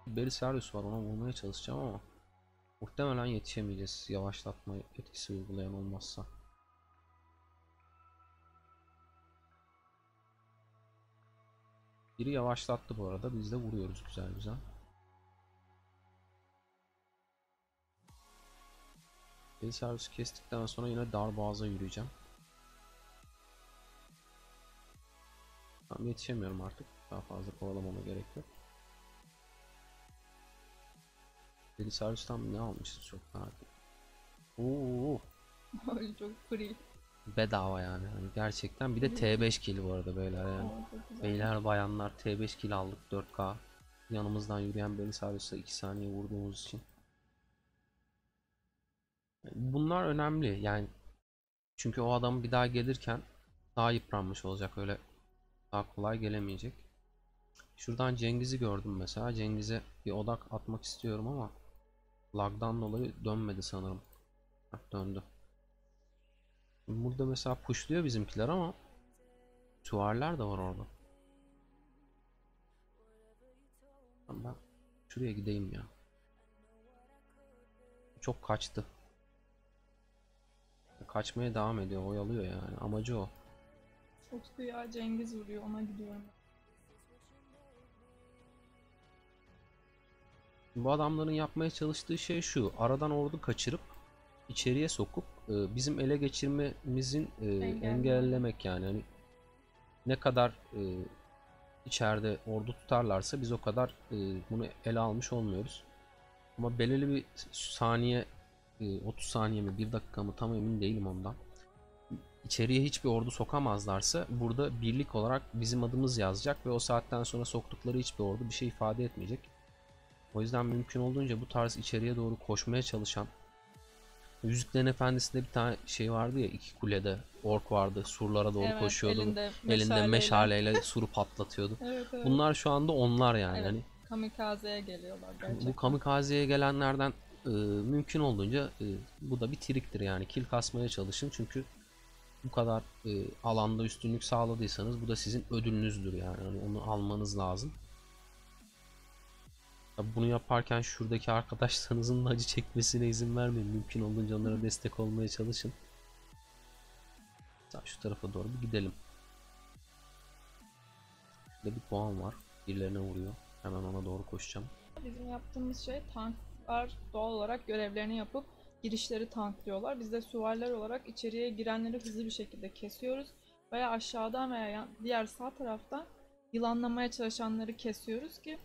Belisarius var, ona vurmaya çalışacağım ama muhtemelen yetişemeyeceğiz yavaşlatma etkisi uygulayan olmazsa. Biri yavaşlattı bu arada, biz de vuruyoruz güzel güzel. Belisarius'u kestikten sonra yine darboğaza yürüyeceğim. Tamam, yetişemiyorum artık, daha fazla kovalamama gerek yok. Belisarius'tan ne almışız çok merak ettim. Oo, Öyle çok free. bedava yani. Hani gerçekten bir de T5 kill bu arada beyler yani. Oo, çok güzel. Beyler bayanlar T5 kill aldık 4K. Yanımızdan yürüyen Belisarius'a 2 saniye vurduğumuz için. Bunlar önemli yani, çünkü o adam bir daha gelirken daha yıpranmış olacak, öyle daha kolay gelemeyecek. Şuradan Cengiz'i gördüm mesela. Cengiz'e bir odak atmak istiyorum ama lagdan dolayı dönmedi sanırım. Heh, döndü. Burada mesela pushluyor bizimkiler ama süvariler de var orada. Ben şuraya gideyim ya. Çok kaçtı. Kaçmaya devam ediyor, oyalıyor yani. Amacı o. Utku ya Cengiz vuruyor, ona gidiyorum. Bu adamların yapmaya çalıştığı şey şu: aradan ordu kaçırıp içeriye sokup bizim ele geçirmemizin engellemek yani. Hani ne kadar içeride ordu tutarlarsa biz o kadar bunu ele almış olmuyoruz. Ama belirli bir saniye, 30 saniye mi 1 dakika mı tam emin değilim ondan. İçeriye hiçbir ordu sokamazlarsa burada birlik olarak bizim adımız yazacak ve o saatten sonra soktukları hiçbir ordu bir şey ifade etmeyecek. O yüzden mümkün olduğunca bu tarz içeriye doğru koşmaya çalışan, Yüzüklerin Efendisi'nde bir tane şey vardı ya, iki kulede ork vardı, surlara doğru Evet, koşuyordu, elinde elinde meşaleyle suru patlatıyordu. Evet, evet. Bunlar şu anda onlar yani. Evet, Hani kamikazeye geliyorlar gerçekten. bu kamikazeye gelenlerden mümkün olduğunca bu da bir triktir yani, kill kasmaya çalışın çünkü bu kadar alanda üstünlük sağladıysanız bu da sizin ödülünüzdür yani. Hani onu almanız lazım. Tabii bunu yaparken şuradaki arkadaşlarınızın da acı çekmesine izin vermeyin. Mümkün olduğunca onlara destek olmaya çalışın. Şu tarafa doğru bir gidelim. Şurada bir puan var. Birilerine vuruyor. Hemen ona doğru koşacağım. Bizim yaptığımız şey, tanklar doğal olarak görevlerini yapıp girişleri tanklıyorlar. Biz de süvariler olarak içeriye girenleri hızlı bir şekilde kesiyoruz. Veya aşağıdan veya diğer sağ taraftan yılanlamaya çalışanları kesiyoruz ki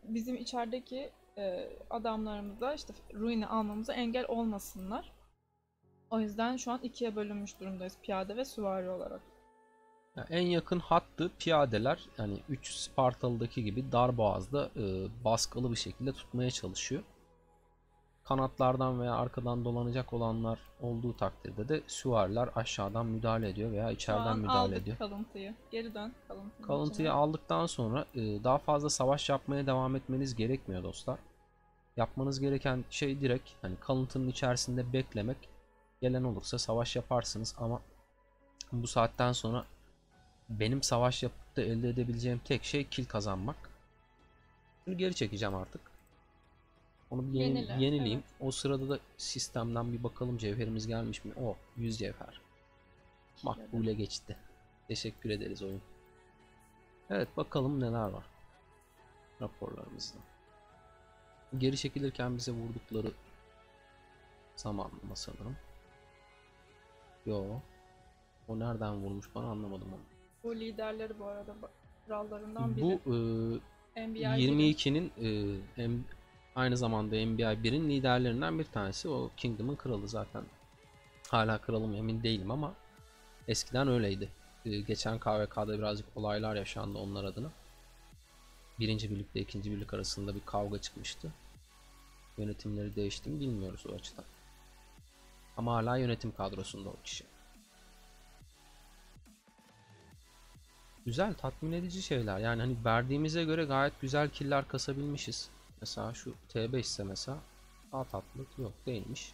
bizim içerideki adamlarımıza işte ruin'i almamıza engel olmasınlar. O yüzden şu an ikiye bölünmüş durumdayız, piyade ve süvari olarak. Yani en yakın hattı piyadeler, yani 3 Spartalı'daki gibi darboğazda baskılı bir şekilde tutmaya çalışıyor. Kanatlardan veya arkadan dolanacak olanlar olduğu takdirde de süvariler aşağıdan müdahale ediyor veya içeriden müdahale ediyor. Kalıntıyı. Geri dön kalıntının Kalıntıyı içine. aldıktan sonra daha fazla savaş yapmaya devam etmeniz gerekmiyor dostlar. Yapmanız gereken şey direkt hani kalıntının içerisinde beklemek. Gelen olursa savaş yaparsınız ama bu saatten sonra benim savaş yapıp da elde edebileceğim tek şey kill kazanmak. Şimdi geri çekeceğim artık. Onu bir yenileyim. Evet. O sırada da sistemden bir bakalım cevherimiz gelmiş mi? O 100 cevher. Makbule geçti. Teşekkür ederiz oyun. Evet, bakalım neler var raporlarımızda. Geri çekilirken bize vurdukları zamanlama sanırım. Yo. O nereden vurmuş bana, anlamadım onu. Bu liderleri bu arada krallarından biri. Bu NBA 22'nin aynı zamanda NBA 1'in liderlerinden bir tanesi. O Kingdom'un kralı zaten. Hala kralı mı emin değilim ama eskiden öyleydi. Geçen KVK'da birazcık olaylar yaşandı onlar adına. Birinci birlikle ikinci birlik arasında bir kavga çıkmıştı. Yönetimleri değişti mi bilmiyoruz o açıdan. Ama hala yönetim kadrosunda o kişi. Güzel, tatmin edici şeyler. Yani hani verdiğimize göre gayet güzel killer kasabilmişiz. Mesela şu T5 ise mesela daha tatlı. Yok, değilmiş.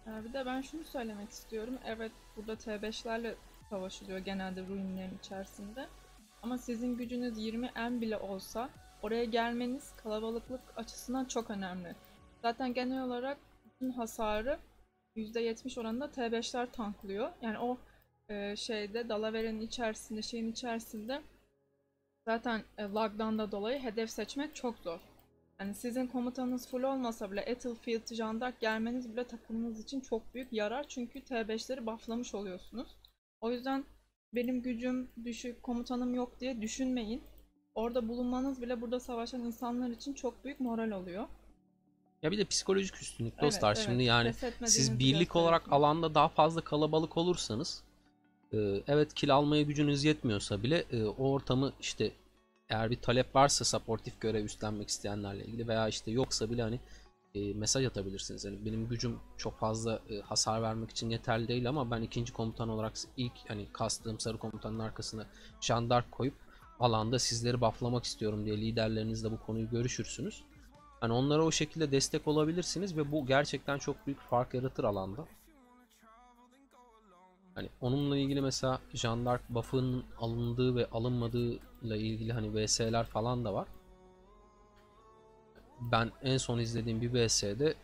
Bir de ben şunu söylemek istiyorum. Evet, burada T5'lerle savaşılıyor genelde ruinlerin içerisinde. Ama sizin gücünüz 20M bile olsa oraya gelmeniz kalabalıklık açısından çok önemli. Zaten genel olarak bütün hasarı %70 oranında T5'ler tanklıyor. Yani o şeyde Dalavere'nin içerisinde, şeyin içerisinde zaten lag'dan da dolayı hedef seçmek çok zor. Yani sizin komutanınız full olmasa bile Ethelfield, Jandark gelmeniz bile takımınız için çok büyük yarar. Çünkü T5'leri bufflamış oluyorsunuz. O yüzden benim gücüm düşük, komutanım yok diye düşünmeyin. Orada bulunmanız bile burada savaşan insanlar için çok büyük moral oluyor. Ya bir de psikolojik üstünlük dostlar. Evet, Şimdi yani siz birlik olarak alanda daha fazla kalabalık olursanız evet, kill almaya gücünüz yetmiyorsa bile o ortamı işte, eğer bir talep varsa supportif görev üstlenmek isteyenlerle ilgili veya işte yoksa bile hani mesaj atabilirsiniz. Yani benim gücüm çok fazla hasar vermek için yeterli değil ama ben ikinci komutan olarak ilk hani kastığım sarı komutanın arkasına jandark koyup alanda sizleri bufflamak istiyorum diye liderlerinizle bu konuyu görüşürsünüz. Hani onlara o şekilde destek olabilirsiniz ve bu gerçekten çok büyük fark yaratır alanda. Hani onunla ilgili mesela Jeanne d'Arc buff'ının alındığı ve alınmadığı ile ilgili hani VS'ler falan da var. Ben en son izlediğim bir VS'de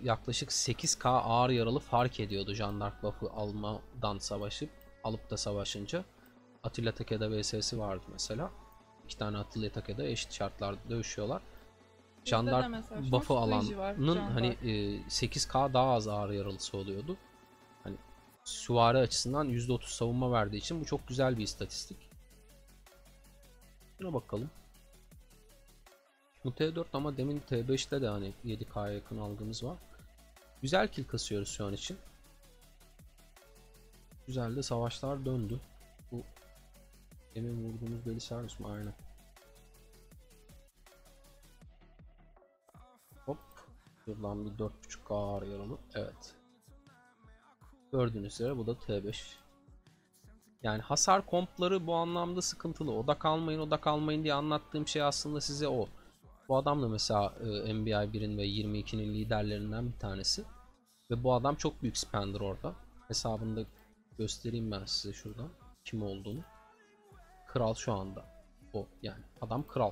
yaklaşık 8K ağır yaralı fark ediyordu Jeanne d'Arc buff'ı almadan savaşıp alıp da savaşınca. Atilla Takeda VS'si vardı mesela. 2 tane Atilla Takeda eşit şartlarda dövüşüyorlar. Jeanne Bizde de d'Arc mesela şu an buff'ı Squeegee var, alanın Jeanne hani d'Arc. 8K daha az ağır yaralısı oluyordu. Hani süvari açısından %30 savunma verdiği için bu çok güzel bir istatistik. Buna bakalım. Bu T4 ama demin T5'te de hani 7K'ya yakın algımız var. Güzel kill kasıyoruz şu an için. Güzel de savaşlar döndü. Bu demin vurduğumuz Belisarius mu? Aynen. Hop. Buradan bir 4.5K ağır yaralı. Evet. Gördüğünüz üzere bu da T5. Yani hasar kompları bu anlamda sıkıntılı. Odak almayın, odak almayın diye anlattığım şey aslında size o. Bu adam da mesela NBI 1'in ve 22'nin liderlerinden bir tanesi. Ve bu adam çok büyük spender orada. Hesabını da göstereyim ben size şuradan kim olduğunu. Kral şu anda. O yani adam kral.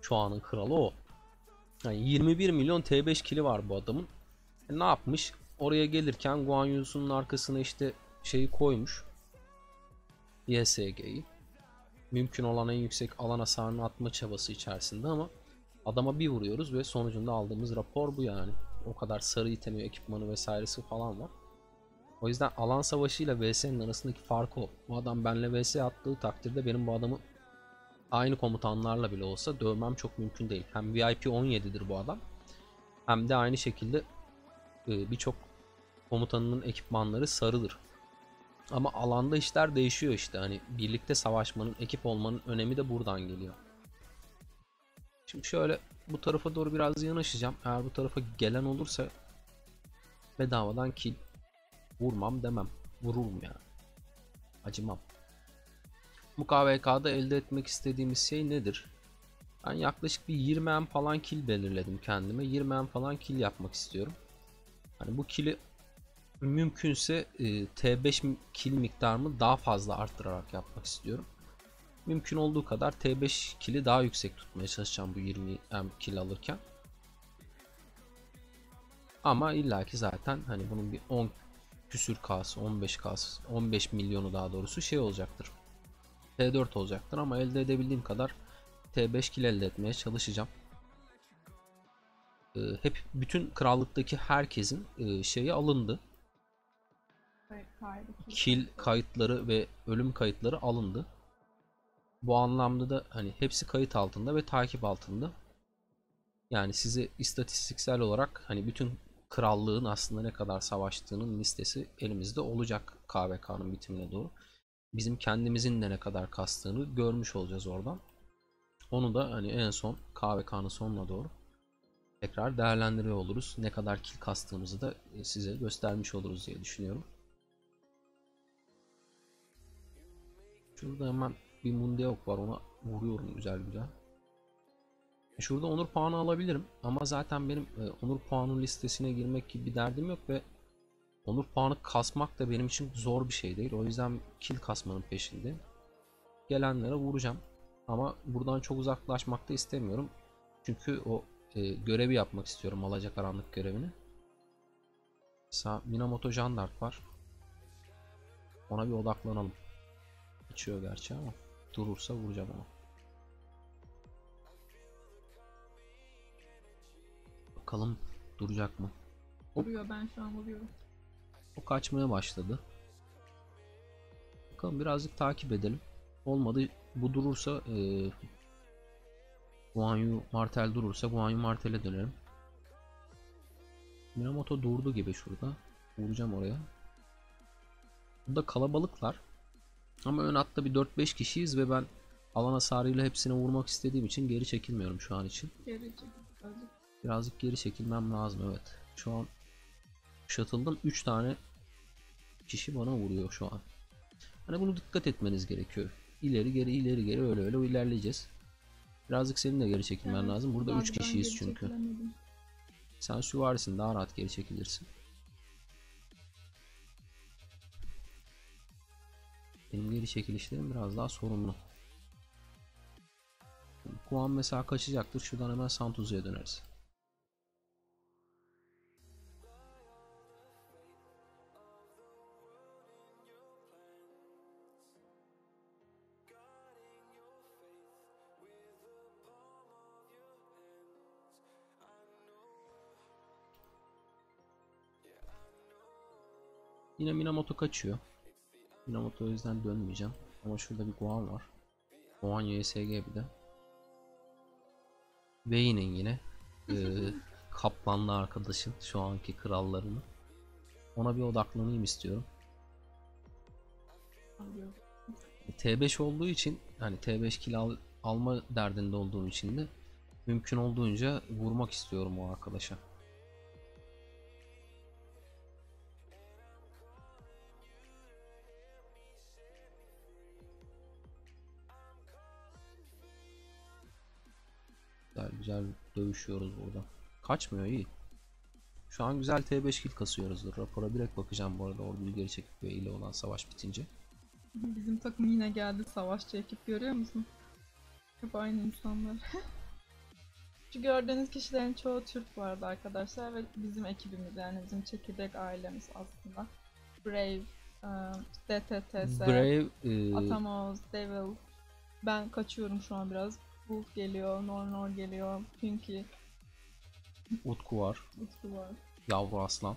Şu anın kralı o. Yani 21 milyon T5 kili var bu adamın. Ne yapmış? Oraya gelirken Guan Yu'sunun arkasına işte şeyi koymuş. YSG'yi. Mümkün olan en yüksek alan hasarını atma çabası içerisinde ama adama bir vuruyoruz ve sonucunda aldığımız rapor bu yani. O kadar sarı itemi, ekipmanı vesairesi falan var. O yüzden alan savaşıyla VS'nin arasındaki fark o. Bu adam benle VS attığı takdirde benim bu adamı aynı komutanlarla bile olsa dövmem çok mümkün değil. Hem VIP 17'dir bu adam. Hem de aynı şekilde birçok komutanının ekipmanları sarıdır. Ama alanda işler değişiyor işte. Hani birlikte savaşmanın, ekip olmanın önemi de buradan geliyor. Şimdi şöyle bu tarafa doğru biraz yanaşacağım. Eğer bu tarafa gelen olursa bedavadan kill vurmam demem. Vururum yani. Acımam. Bu KVK'da elde etmek istediğimiz şey nedir? Ben yaklaşık bir 20M falan kill belirledim kendime. 20M falan kill yapmak istiyorum. Hani bu kill'i mümkünse T5 kill miktarımı daha fazla arttırarak yapmak istiyorum. Mümkün olduğu kadar T5 kill'i daha yüksek tutmaya çalışacağım bu 20M kill alırken. Ama illaki zaten hani bunun bir 10 küsür K'sı, 15 K'sı, 15 milyonu daha doğrusu şey olacaktır. T4 olacaktır ama elde edebildiğim kadar T5 kill elde etmeye çalışacağım. Hep bütün krallıktaki herkesin şeyi alındı. Kill kayıtları ve ölüm kayıtları alındı. Bu anlamda da hani hepsi kayıt altında ve takip altında. Yani size istatistiksel olarak hani bütün krallığın aslında ne kadar savaştığının listesi elimizde olacak KVK'nın bitimine doğru. Bizim kendimizin de ne kadar kastığını görmüş olacağız oradan. Onu da hani en son KVK'nın sonuna doğru tekrar değerlendiriyor oluruz. Ne kadar kill kastığımızı da size göstermiş oluruz diye düşünüyorum. Şurada hemen bir Mundeok var, ona vuruyorum güzel güzel. Şurada onur puanı alabilirim ama zaten benim onur puanı listesine girmek gibi bir derdim yok ve onur puanı kasmak da benim için zor bir şey değil. O yüzden kill kasmanın peşindeyim. Gelenlere vuracağım ama buradan çok uzaklaşmak da istemiyorum. Çünkü o görevi yapmak istiyorum, alacakaranlık görevini. Mesela Minamoto Jeanne d'Arc var. Ona bir odaklanalım. Geçiyor gerçi ama durursa vuracağım ona. Bakalım duracak mı? Hop. Vuruyor, ben şu an vuruyorum. O kaçmaya başladı. Bakalım birazcık takip edelim. Olmadı bu durursa Guan Yu Martel durursa Guan Yu Martel'e dönerim. Minamoto durdu gibi şurada. Vuracağım oraya. Burada kalabalıklar. Ama ön hatta bir 4-5 kişiyiz ve ben alan hasarıyla hepsine vurmak istediğim için geri çekilmiyorum şu an için. Birazcık geri çekilmem lazım, evet. Şu an kuşatıldım. 3 tane kişi bana vuruyor şu an. Hani bunu dikkat etmeniz gerekiyor. İleri geri ileri geri öyle öyle ilerleyeceğiz. Birazcık senin de geri çekilmen Evet, lazım. Burada 3 kişiyiz çünkü. çekilemedim. Sen süvarisin, daha rahat geri çekilirsin. Benim geri çekilişlerim biraz daha sorunlu. Guan mesela kaçacaktır. Şuradan hemen Santuza'ya döneriz. Yine Minamoto kaçıyor. Minamoto o yüzden dönmeyeceğim. Ama şurada bir Guan var. Guan YSG bir de. Vayne'in yine kaplanlı arkadaşın şu anki krallarını. Ona bir odaklanayım istiyorum. T5 olduğu için hani T5 kill alma derdinde olduğum için de mümkün olduğunca vurmak istiyorum o arkadaşa. Güzel güzel dövüşüyoruz burada. Kaçmıyor, iyi. Şu an güzel T5 kill kasıyoruzdur. Rapora direkt bakacağım bu arada orduyu geri çekip ile olan savaş bitince. Bizim takım yine geldi, savaşçı ekip, görüyor musun? Hep aynı insanlar. Şu gördüğünüz kişilerin çoğu Türk vardı arkadaşlar ve bizim ekibimiz, yani bizim çekirdek ailemiz aslında. Brave, DTTS, Brave, Atamoz, Devil. Ben kaçıyorum şu an biraz. Wolf geliyor, Nornor geliyor, Pinky, Utku var. Utku var. Yavru aslan.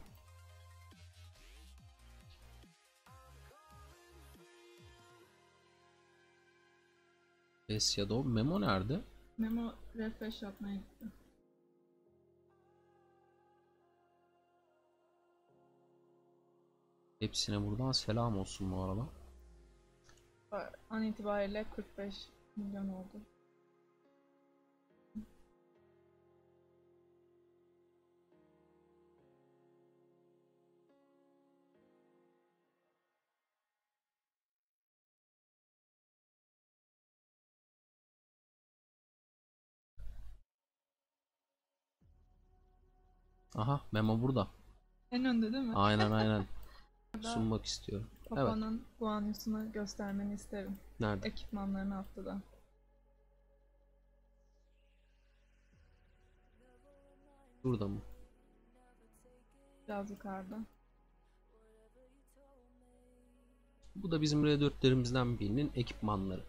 Shadow. Memo nerede? Memo refresh yapmaya gitti. Hepsine buradan selam olsun bu arada. An itibariyle 45 milyon oldu. Aha, Memo burada. En önde değil mi? Aynen aynen. Sunmak istiyorum. Evet. Papa'nın Guanyus'unu göstermeni isterim. Nerede? Ekipmanlarını attı da. Burada mı? Biraz yukarıda. Bu da bizim R4'lerimizden birinin ekipmanları.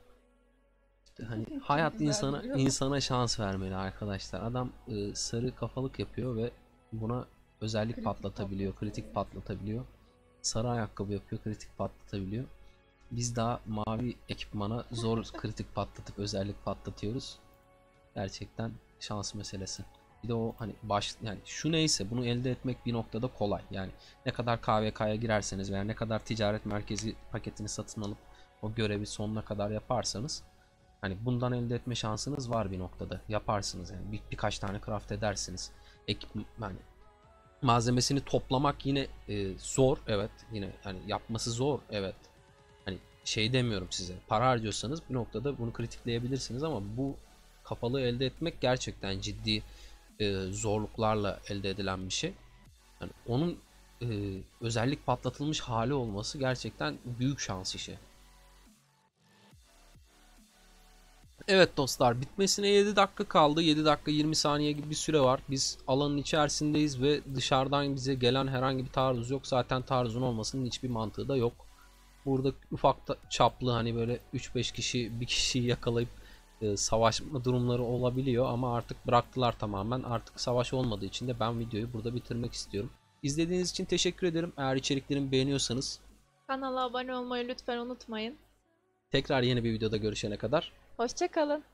İşte hani hayat Güzel duruyor. insana şans vermeli arkadaşlar. Adam sarı kafalık yapıyor ve buna özellik Kritik patlatabiliyor, kritik patlatabiliyor. Sarı ayakkabı yapıyor, kritik patlatabiliyor. Biz daha mavi ekipmana zor kritik patlatıp özellik patlatıyoruz. Gerçekten şans meselesi. Bir de o hani yani şu neyse bunu elde etmek bir noktada kolay. Yani ne kadar KVK'ya girerseniz veya ne kadar ticaret merkezi paketini satın alıp o görevi sonuna kadar yaparsanız hani bundan elde etme şansınız var bir noktada. Yaparsınız yani birkaç tane craft edersiniz. Yani malzemesini toplamak yine zor, evet. Yine hani yapması zor, evet. Hani şey demiyorum size. Para harcıyorsanız bir noktada bunu kritikleyebilirsiniz ama bu kafalığı elde etmek gerçekten ciddi zorluklarla elde edilen bir şey. Yani onun özellik patlatılmış hali olması gerçekten büyük şans işi. Evet dostlar, bitmesine 7 dakika kaldı. 7 dakika 20 saniye gibi bir süre var. Biz alanın içerisindeyiz ve dışarıdan bize gelen herhangi bir taarruz yok. Zaten taarruzun olmasının hiçbir mantığı da yok. Burada ufak çaplı hani böyle 3-5 kişi bir kişiyi yakalayıp savaşma durumları olabiliyor ama artık bıraktılar tamamen. Artık savaş olmadığı için de ben videoyu burada bitirmek istiyorum. İzlediğiniz için teşekkür ederim. Eğer içeriklerimi beğeniyorsanız Kanala abone olmayı lütfen unutmayın. tekrar yeni bir videoda görüşene kadar Hoşça kalın.